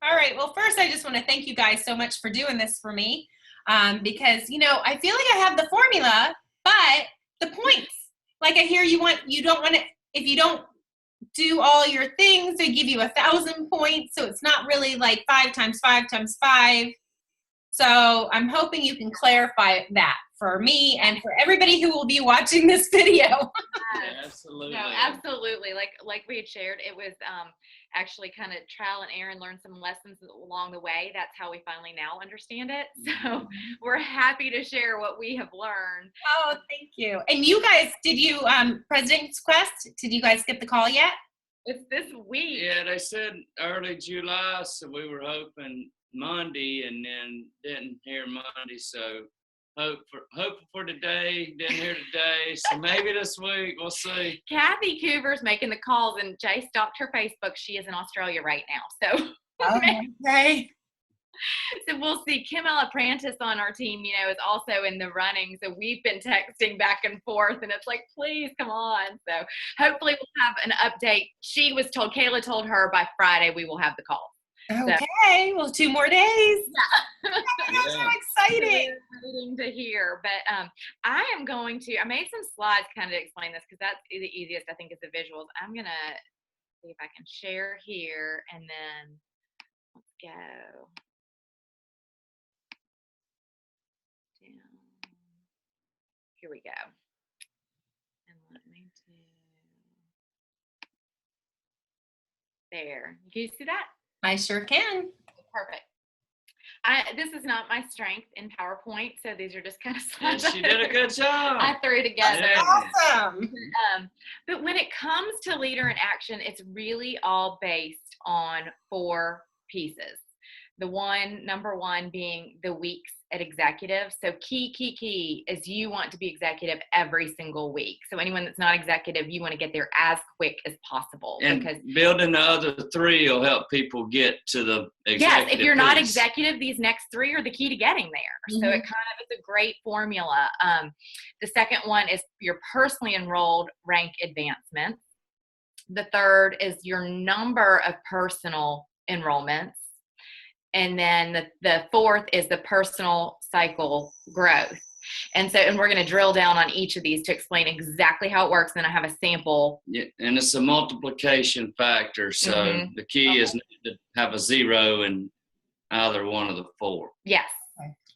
All right. Well, first, I just want to thank you guys so much for doing this for me, because I feel like I have the formula, but the points. Like I hear you don't want to, if you don't do all your things, they give you 1,000 points. So it's not really like 5 times 5 times 5. So I'm hoping you can clarify that for me and for everybody who will be watching this video. Yeah, absolutely. No, absolutely. Like we had shared, it was actually kind of trial and error and learn some lessons along the way. That's how we finally now understand it. So we're happy to share what we have learned. Oh, thank you. And you guys, President's Quest, did you guys get the call yet? It's this week. Yeah, they said early July, so we were hoping Monday, and then didn't hear Monday. So hoping for today. Didn't hear today, so maybe this week. We'll see. Kathy Coover's making the calls, and Jay stalked her Facebook. She is in Australia right now, so Okay. So we'll see. Kim Ella Prentice on our team, is also in the running. So we've been texting back and forth, and it's like, please come on. So hopefully we'll have an update. Kayla told her by Friday we will have the call. Okay. Well, 2 more days. Yeah. That's so exciting. Waiting to hear. But I made some slides kind of to explain this because that's the easiest, I think, is the visuals. I'm going to see if I can share here, and then let's go. Here we go. And let me do there. Do you see that? I sure can. Perfect. This is not my strength in PowerPoint, so these are just kind of slides. Yes, you did a good job. I threw together. Awesome. But when it comes to leader in action, it's really all based on 4 pieces. Number one being the weeks at executive. So key is you want to be executive every single week. So anyone that's not executive, you want to get there as quick as possible. And because building the other 3 will help people get to the executive. Yes, if you're not executive, these next 3 are the key to getting there. So it kind of is a great formula. The second one is your personally enrolled rank advancements. The third is your number of personal enrollments. And then the fourth is the personal cycle growth. And we're going to drill down on each of these to explain exactly how it works. Then I have a sample. Yeah, and it's a multiplication factor. So the key is to have a 0 in either one of the 4. Yes.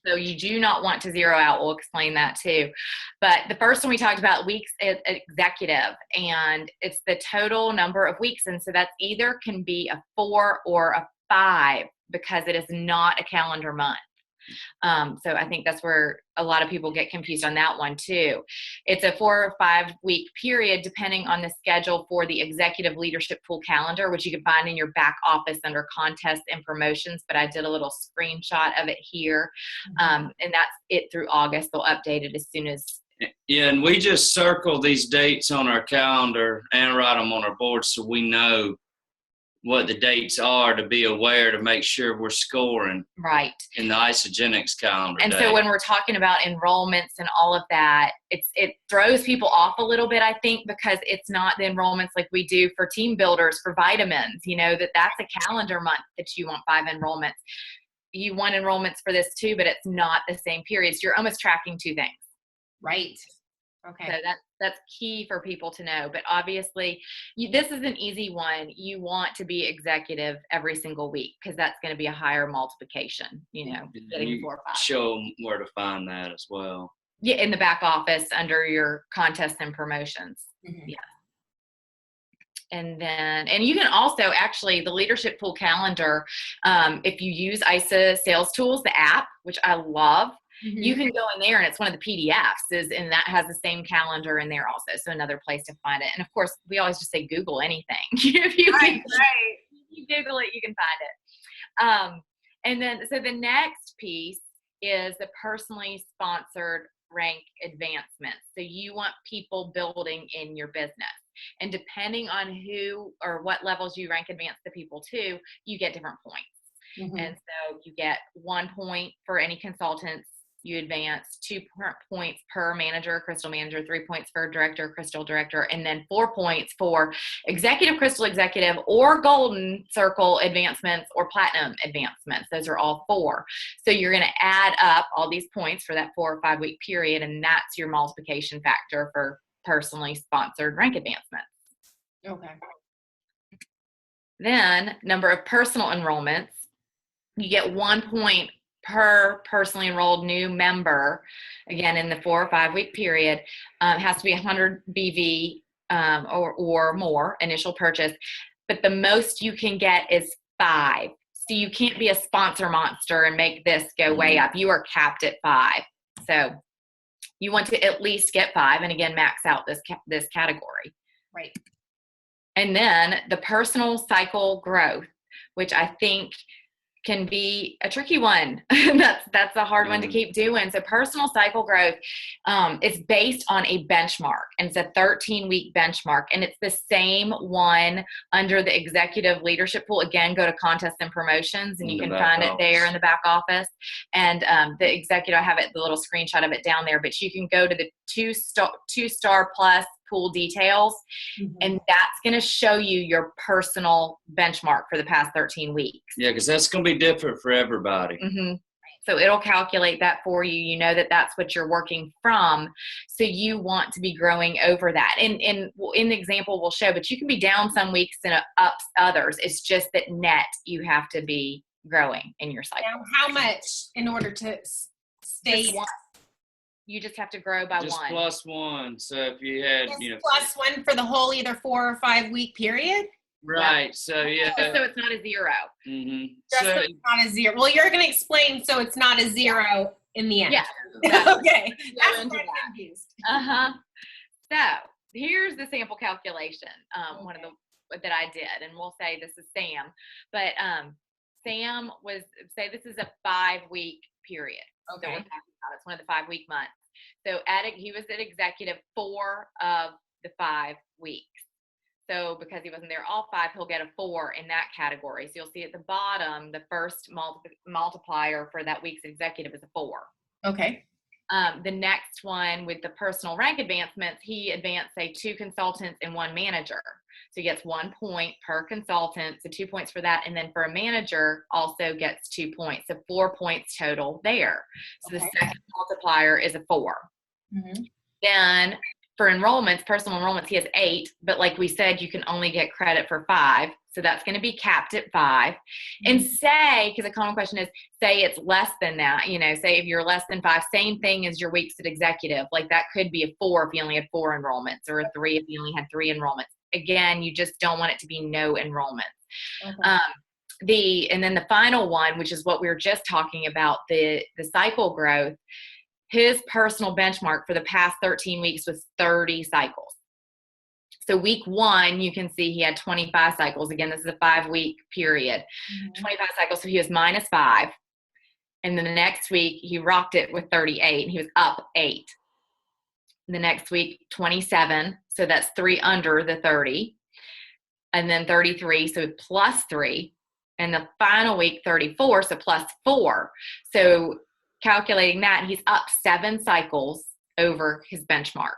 So you do not want to zero out. We'll explain that too. But the first one we talked about, weeks at executive, and it's the total number of weeks. And so that's either can be a 4 or a 5 because it is not a calendar month. So I think that's where a lot of people get confused on that one too. It's a 4 or 5 week period depending on the schedule for the executive leadership pool calendar, which you can find in your back office under contests and promotions. But I did a little screenshot of it here. And that's it through August. They'll update it as soon as. Yeah, and we just circle these dates on our calendar and write them on our board so we know what the dates are, to be aware, to make sure we're scoring right in the Isogenics calendar. And so when we're talking about enrollments and all of that, it throws people off a little bit, I think, because it's not the enrollments like we do for team builders, for vitamins, that's a calendar month that you want 5 enrollments. You want enrollments for this too, but it's not the same periods. You're almost tracking 2 things. Right. Okay. So that's key for people to know. But obviously, this is an easy one. You want to be executive every single week because that's going to be a higher multiplication, getting 4 or 5. Show them where to find that as well. Yeah, in the back office under your contests and promotions. Yeah. And you can also actually, the leadership pool calendar, if you use ISA Sales Tools, the app, which I love, you can go in there and it's one of the PDFs and that has the same calendar in there also. So another place to find it. And of course, we always just say Google anything. If you Google it, you can find it. And then, so the next piece is the personally sponsored rank advancements. So you want people building in your business. And depending on who or what levels you rank advance the people to, you get different points. And so you get 1 point for any consultants you advance 2 points per manager, crystal manager, 3 points for director, crystal director, and then 4 points for executive, crystal executive, or golden circle advancements or platinum advancements. Those are all 4. So you're going to add up all these points for that 4 or 5 week period, and that's your multiplication factor for personally sponsored rank advancements. Okay. Then number of personal enrollments, you get 1 point per personally enrolled new member. Again, in the 4 or 5 week period, it has to be 100 BV or more initial purchase, but the most you can get is 5. So you can't be a sponsor monster and make this go way up. You are capped at 5. So you want to at least get 5, and again, max out this category. Right. And then the personal cycle growth, which I think can be a tricky one. That's a hard one to keep doing. So personal cycle growth is based on a benchmark, and it's a 13-week benchmark, and it's the same one under the executive leadership pool. Again, go to contests and promotions, and you can find it there in the back office. And the executive, I have it, the little screenshot of it down there, but you can go to the two-star plus pool details, and that's going to show you your personal benchmark for the past 13 weeks. Yeah, because that's going to be different for everybody. So it'll calculate that for you. You know that that's what you're working from. So you want to be growing over that. And in the example we'll show, but you can be down some weeks and up others. It's just that net you have to be growing in your cycle. Now, how much in order to stay? You just have to grow by just 1. Plus 1. So if you had, plus 1 for the whole either 4 or 5 week period. Right. So yeah. So it's not a 0. So it's not a 0. Well, you're going to explain. So it's not a 0 in the end. Yeah. Okay. That's what I'm confused. So here's the sample calculation. One of the that I did, and we'll say this is Sam, but Sam was, say this is a 5 week period. Okay. So we're talking about it's one of the 5 week months. So he was at executive 4 of the 5 weeks. So because he wasn't there all 5, he'll get a 4 in that category. So you'll see at the bottom, the first multiplier for that week's executive is a 4. Okay. The next one with the personal rank advancements, he advanced, say, 2 consultants and 1 manager. So he gets 1 point per consultant, so 2 points for that. And then for a manager, also gets 2 points, so 4 points total there. So the second multiplier is a 4. Then for enrollments, personal enrollments, he has 8, but like we said, you can only get credit for 5. So that's going to be capped at 5. And say, because a common question is, say it's less than that, say if you're less than 5, same thing as your weeks at executive. Like that could be a 4 if you only had 4 enrollments, or a 3 if you only had 3 enrollments. Again, you just don't want it to be no enrollments. And then the final one, which is what we were just talking about, the cycle growth, his personal benchmark for the past 13 weeks was 30 cycles. So week 1, you can see he had 25 cycles. Again, this is a 5 week period, 25 cycles. So he was -5. And then the next week he rocked it with 38 and he was up 8. The next week, 27. So that's 3 under the 30. And then 33. So +3. And the final week, 34. So +4. So calculating that, he's up 7 cycles over his benchmark.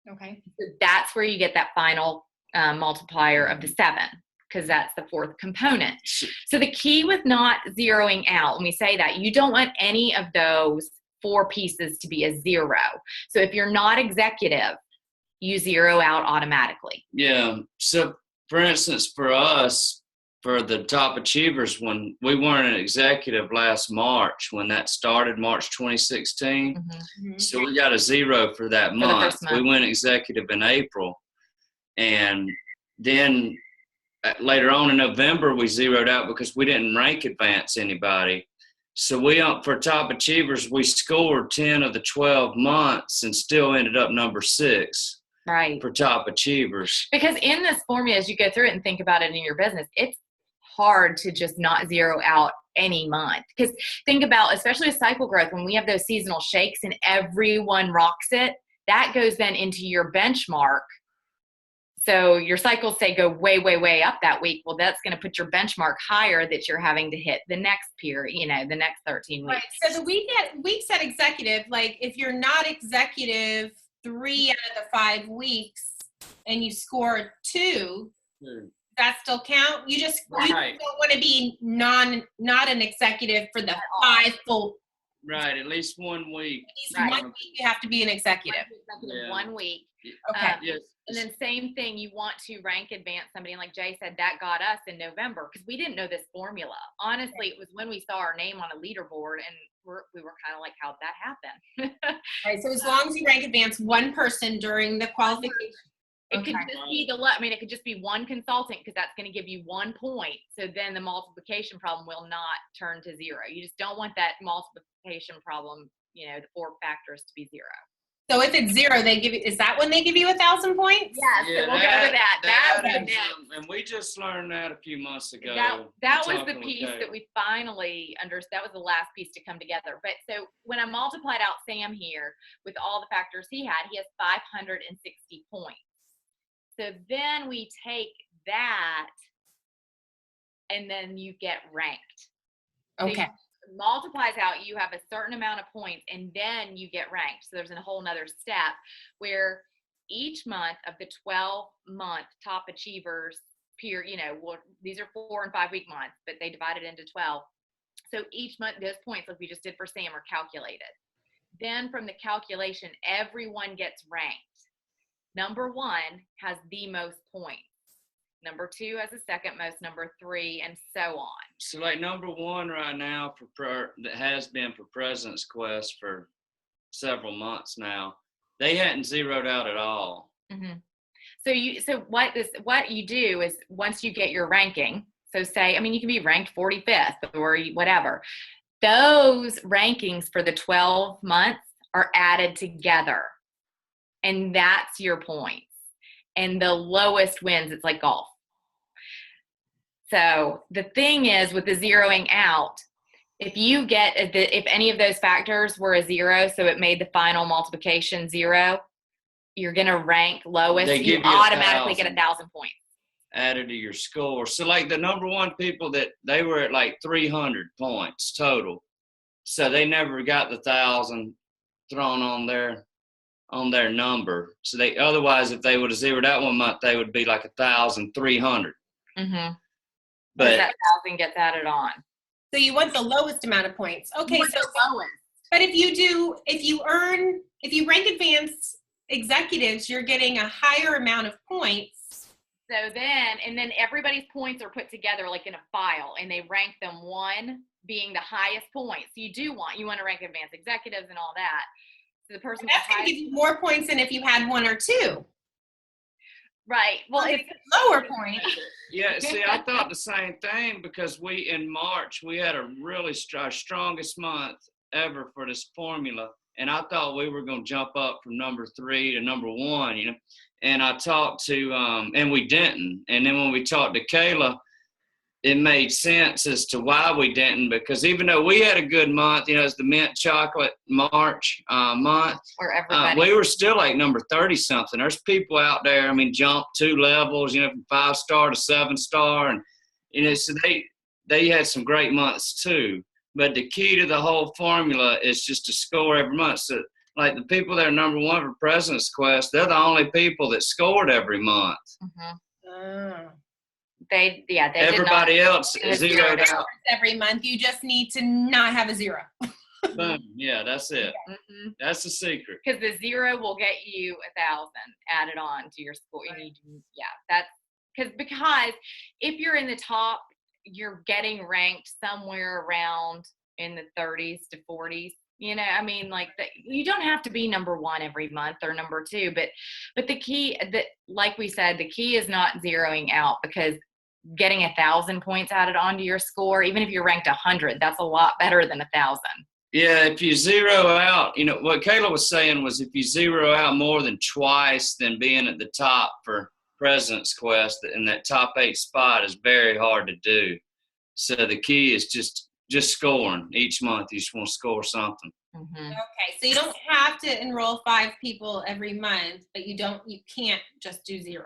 Okay. So that's where you get that final multiplier of the 7, because that's the 4th component. So the key with not zeroing out, when we say that, you don't want any of those 4 pieces to be a 0. So if you're not executive, you 0 out automatically. Yeah. So for instance, for us, for the top achievers, when we weren't an executive last March, when that started, March 2016, so we got a 0 for that month. We went executive in April. And then later on in November, we zeroed out because we didn't rank advance anybody. So for top achievers, we scored 10 of the 12 months and still ended up number 6. Right. For top achievers. Because in this formula, as you go through it and think about it in your business, it's hard to just not 0 out any month. Because think about, especially with cycle growth, when we have those seasonal shakes and everyone rocks it, that goes then into your benchmark. So your cycles say go way, way, way up that week. Well, that's going to put your benchmark higher that you're having to hit the next period, the next 13 weeks. Right. So the weeks at executive, like if you're not executive 3 out of the 5 weeks and you score 2, that still count? You just you don't want to be not an executive for the 5 full. Right, at least 1 week. At least 1 week you have to be an executive. 1 week. Okay. Yes. And then same thing, you want to rank advance somebody. And like Jay said, that got us in November because we didn't know this formula. Honestly, it was when we saw our name on a leaderboard and we were kind of like, how'd that happen? Right. So as long as you rank advance one person during the qualification. It could just be it could just be one consultant because that's going to give you 1 point. So then the multiplication problem will not turn to 0. You just don't want that multiplication problem, the 4 factors to be 0. So if it's 0, they give you, is that when they give you 1,000 points? Yes, so we'll go to that. And we just learned that a few months ago. That was the piece that we finally understood. That was the last piece to come together. But so when I multiplied out Sam here with all the factors he has 560 points. So then we take that and then you get ranked. Okay. So multiplies out, you have a certain amount of points and then you get ranked. So there's a whole nother step where each month of the 12-month top achievers these are 4 and 5 week months, but they divide it into 12. So each month, those points, like we just did for Sam, are calculated. Then from the calculation, everyone gets ranked. Number 1 has the most points. Number 2 has the second most, number 3, and so on. So like number 1 right now that has been for President's Quest for several months now, they hadn't zeroed out at all. Mm-hmm. So what you do is once you get your ranking, so say, you can be ranked 45th or whatever, those rankings for the 12 months are added together. And that's your points. And the lowest wins. It's like golf. So the thing is with the zeroing out, if any of those factors were a 0, so it made the final multiplication 0, you're going to rank lowest. You automatically get 1,000 points added to your score. So like the number 1 people that they were at like 300 points total. So they never got the 1,000 thrown on their number. So otherwise, if they would have zeroed out 1 month, they would be like 1,300. Mm-hmm. But that 1,000 gets added on. So you want the lowest amount of points. Okay, so the lowest. But if you rank advanced executives, you're getting a higher amount of points. So then everybody's points are put together like in a file, and they rank them 1 being the highest point. So you want to rank advanced executives and all that. So the person that's going to give you more points than if you had 1 or 2. Right. Well, it's lower point. Yeah. See, I thought the same thing because in March we had our strongest month ever for this formula, and I thought we were going to jump up from number 3 to number 1. And I talked to and we didn't. And then when we talked to Kayla, it made sense as to why we didn't, because even though we had a good month, it's the mint chocolate March month, we were still like number 30 something. There's people out there, jump 2 levels, from 5-star to 7-star. And, so they had some great months too. But the key to the whole formula is just to score every month. So like the people that are number 1 for President's Quest, they're the only people that scored every month. Mm-hmm. Everybody else is zeroed out every month. You just need to not have a 0. Boom. Yeah, that's it. Mm-hmm. That's the secret. Because the 0 will get you 1,000 added on to your score. Right. That's because if you're in the top, you're getting ranked somewhere around in the 30s to 40s. You don't have to be number 1 every month or number 2, but the key like we said, the key is not zeroing out, because getting 1,000 points added onto your score, even if you're ranked 100, that's a lot better than 1,000. Yeah, if you zero out, what Kayla was saying was if you zero out more than twice, then being at the top for President's Quest in that top 8 spot is very hard to do. So the key is just scoring each month. You just want to score something. Mm-hmm. Okay, so you don't have to enroll 5 people every month, but you can't just do 0.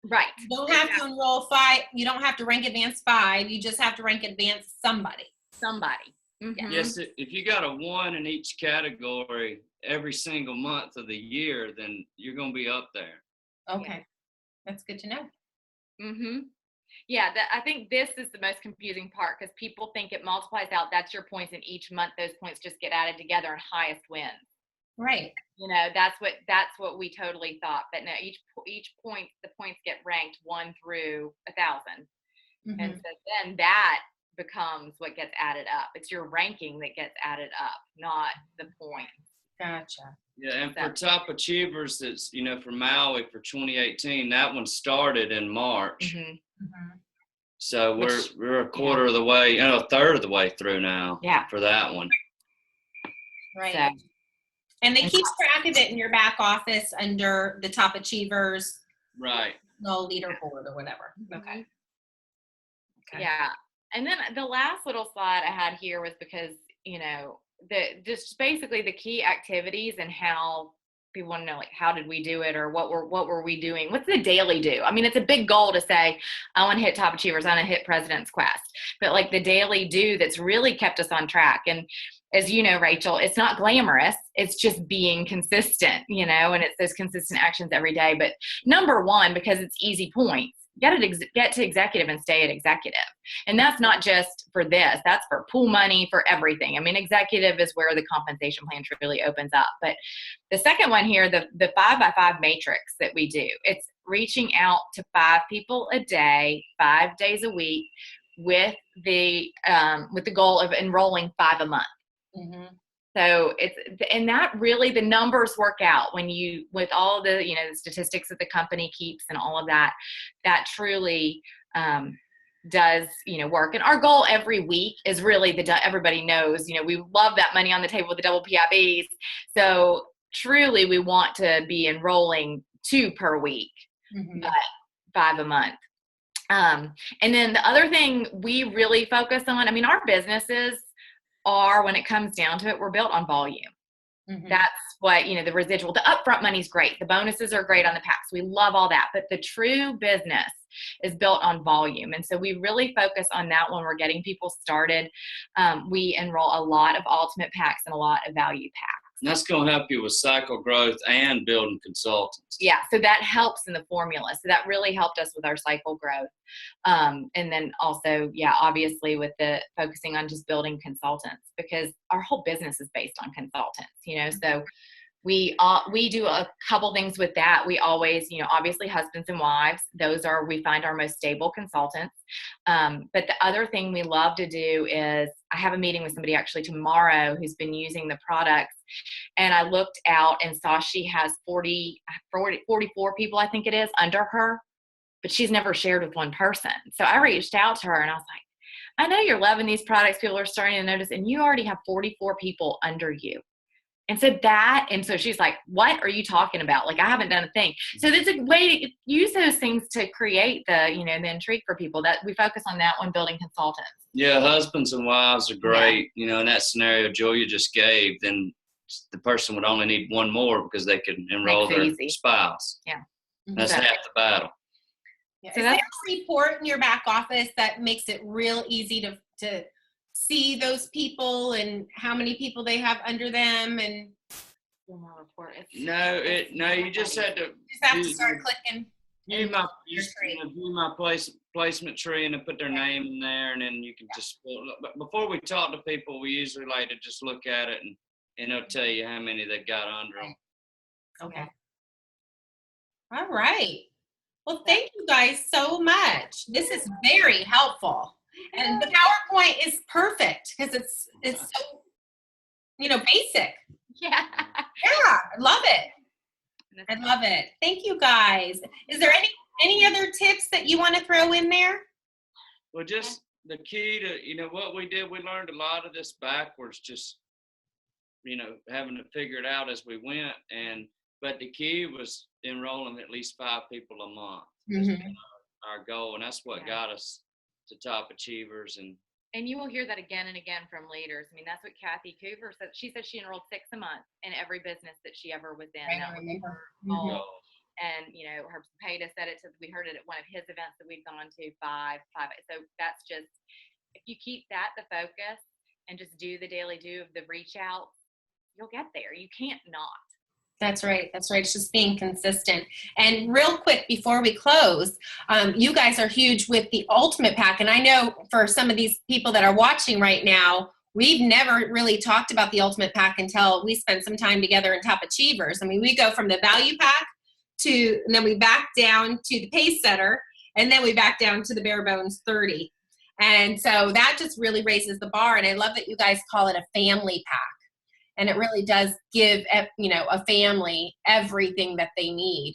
Right. You don't have to enroll 5. You don't have to rank advanced 5. You just have to rank advanced somebody. Somebody. Mm-hmm. Yes, if you got a 1 in each category every single month of the year, then you're going to be up there. Okay. That's good to know. Mm-hmm. Yeah, I think this is the most confusing part because people think it multiplies out. That's your points, and each month those points just get added together and highest wins. Right. You know, that's what we totally thought. But no, each point, the points get ranked 1 through 1,000, Mm-hmm. and so then that becomes what gets added up. It's your ranking that gets added up, not the points. Gotcha. Yeah, and for top achievers, that's, you know, for Maui for 2018, that one started in March. Mm-hmm. Mm-hmm. So we're a quarter of the way, you know, a third of the way through now. Yeah. For that one. Right. So, and they keep track of it in your back office under the top achievers. Right. No leaderboard or whatever. Okay. Yeah. And then the last little slide I had here was because, you know, just basically the key activities and how people want to know, like, how did we do it, or what were we doing? What's the daily do? I mean, it's a big goal to say, I want to hit top achievers, I want to hit President's Quest, but like the daily do that's really kept us on track. And as you know, Rachel, it's not glamorous. It's just being consistent, you know, and it's those consistent actions every day. But number one, because it's easy points, get to executive and stay at executive. And that's not just for this, that's for pool money, for everything. I mean, executive is where the compensation plan truly opens up. But the second one here, the 5x5 matrix that we do, it's reaching out to 5 people a day, 5 days a week, with the goal of enrolling 5 a month. Mm-hmm. So and that really, the numbers work out when you, with all the, you know, the statistics that the company keeps and all of that, that truly does, you know, work. And our goal every week is really everybody knows, you know, we love that money on the table with the double PIBs. So truly we want to be enrolling 2 per week, Mm-hmm. but 5 a month. And then the other thing we really focus on, I mean, our businesses are, when it comes down to it, we're built on volume. Mm-hmm. That's what, you know, the residual, the upfront money's great. The bonuses are great on the packs. We love all that. But the true business is built on volume. And so we really focus on that when we're getting people started. We enroll a lot of ultimate packs and a lot of value packs. And that's going to help you with cycle growth and building consultants. Yeah, so that helps in the formula. So that really helped us with our cycle growth. And then also, yeah, obviously with the focusing on just building consultants, because our whole business is based on consultants, you know, so we do a couple things with that. We always, you know, obviously husbands and wives, we find our most stable consultants. But the other thing we love to do is, I have a meeting with somebody actually tomorrow who's been using the products, and I looked out and saw she has 44 people, I think it is, under her, but she's never shared with one person. So I reached out to her and I was like, I know you're loving these products, people are starting to notice, and you already have 44 people under you. And so she's like, what are you talking about? Like, I haven't done a thing. So there's a way to use those things to create the, you know, the intrigue for people. That we focus on that when building consultants. Yeah, husbands and wives are great. Yeah. You know, in that scenario Julia just gave, then the person would only need one more because they could enroll their spouse. Yeah. That's half the battle. Yeah. So is there a report in your back office that makes it real easy to see those people and how many people they have under them? And you just had to start clicking. View my placement tree and then put their name in there, and then you can just. But before we talk to people, we usually like to just look at it and it'll tell you how many they've got under them. Okay. All right. Well, thank you guys so much. This is very helpful. And the PowerPoint is perfect because it's so, you know, basic. Yeah. Yeah, I love it. I love it. Thank you guys. Is there any other tips that you want to throw in there? Well, just the key to, you know, what we did, we learned a lot of this backwards, just, you know, having to figure it out as we went. But the key was enrolling at least 5 people a month. Mm-hmm. Our goal, and that's what got us to top achievers. And you will hear that again and again from leaders. I mean, that's what Kathy Coover said. She said she enrolled 6 a month in every business that she ever was in. I remember. Mm-hmm. And, Herb Cepeda said it, we heard it at one of his events that we've gone to, 5. So that's just, if you keep that the focus and just do the daily do of the reach out, you'll get there. You can't not. That's right. That's right. It's just being consistent. And real quick before we close, you guys are huge with the Ultimate Pack. And I know for some of these people that are watching right now, we've never really talked about the Ultimate Pack until we spent some time together in Top Achievers. I mean, we go from the Value Pack and then we back down to the Pace Setter, and then we back down to the Bare Bones 30. And so that just really raises the bar. And I love that you guys call it a family pack. And it really does give, a family everything that they need,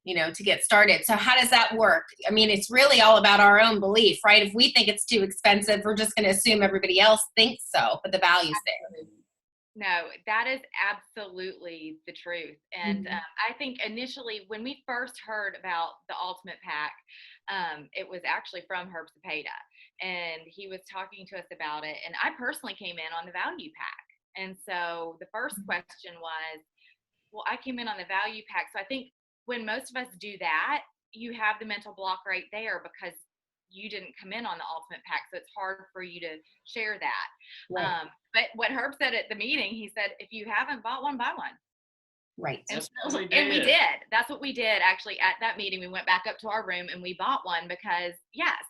to get started. So how does that work? I mean, it's really all about our own belief, right? If we think it's too expensive, we're just going to assume everybody else thinks so, but the value's there. No, that is absolutely the truth. And I think initially when we first heard about the Ultimate Pack, it was actually from Herb Cepeda. And he was talking to us about it. And I personally came in on the Value Pack. And so the first question was, well, I came in on the Value Pack. So I think when most of us do that, you have the mental block right there because you didn't come in on the Ultimate Pack. So it's hard for you to share that. Right. But what Herb said at the meeting, he said, if you haven't bought one, buy one. Right. And we did. That's what we did actually at that meeting. We went back up to our room and we bought one because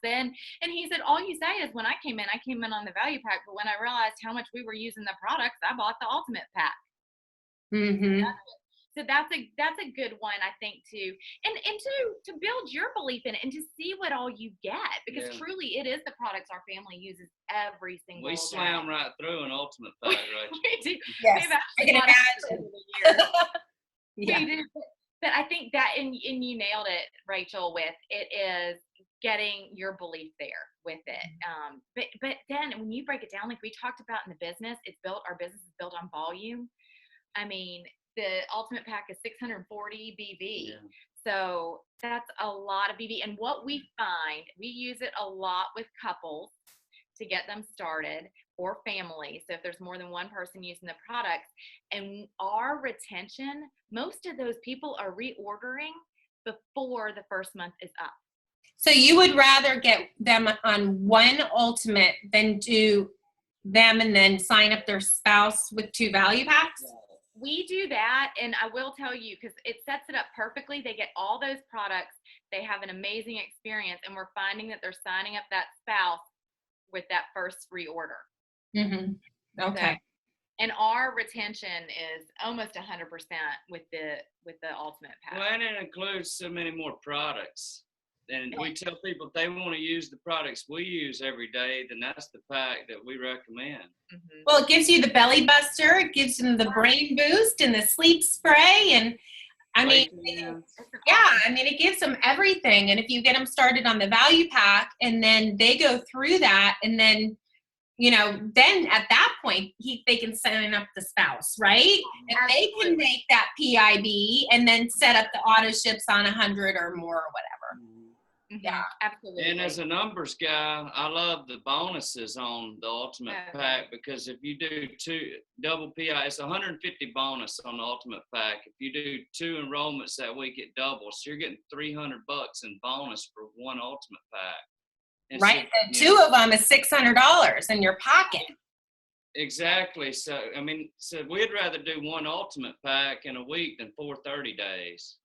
and he said, all you say is when I came in on the Value Pack, but when I realized how much we were using the products, I bought the Ultimate Pack. Mm-hmm. So that's a good one, I think, too. And to build your belief in it and to see what all you get, because truly it is the products our family uses every single day. We slam right through an Ultimate Pack, right? We do. Yes, I can imagine. We do. But I think that, and you nailed it, Rachel, with it is getting your belief there with it. But then when you break it down, like we talked about in the business, our business is built on volume. I mean, the Ultimate Pack is 640 BV. Yeah. So that's a lot of BV. And what we find, we use it a lot with couples to get them started, or families. So if there's more than one person using the products, and our retention, most of those people are reordering before the first month is up. So you would rather get them on one Ultimate than do them and then sign up their spouse with 2 Value Packs? We do that, and I will tell you, because it sets it up perfectly. They get all those products. They have an amazing experience, and we're finding that they're signing up that spouse with that first reorder. Mm-hmm. Okay. So, and our retention is almost 100% with the Ultimate Pack. Well, and it includes so many more products. And we tell people if they want to use the products we use every day, then that's the pack that we recommend. Mm-hmm. Well, it gives you the belly buster, it gives them the brain boost and the sleep spray. And I mean, it gives them everything. And if you get them started on the Value Pack and then they go through that, and then, then at that point, they can sign up the spouse, right? And they can make that PIB and then set up the auto ships on 100 or more or whatever. Mm-hmm. Yeah, absolutely. And as a numbers guy, I love the bonuses on the Ultimate Pack, because if you do 2 double PI, it's 150 bonus on the Ultimate Pack. If you do 2 enrollments that week, it doubles. So you're getting $300 in bonus for one Ultimate Pack. And right. So 2 of them is $600 in your pocket. Exactly. So, so we'd rather do one Ultimate Pack in a week than 4 30 days.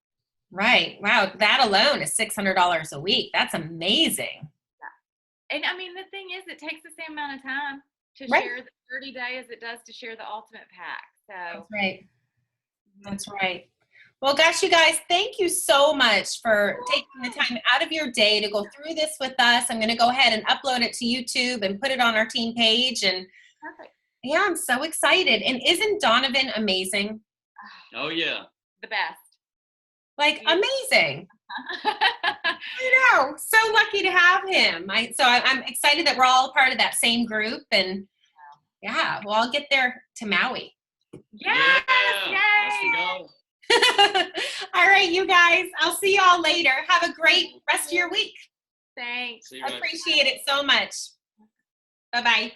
Right. Wow. That alone is $600 a week. That's amazing. Yeah. And the thing is, it takes the same amount of time to share the 30 day as it does to share the Ultimate Pack. So that's right. That's right. Well, gosh, you guys, thank you so much for taking the time out of your day to go through this with us. I'm going to go ahead and upload it to YouTube and put it on our team page. And perfect. Yeah, I'm so excited. And isn't Donovan amazing? Oh, yeah. The best. Amazing. I know. So lucky to have him. I'm excited that we're all part of that same group. And we'll all get there to Maui. Yes, yeah. That's the goal. All right, you guys. I'll see y'all later. Have a great rest of your week. Thanks. Appreciate it so much. Bye-bye.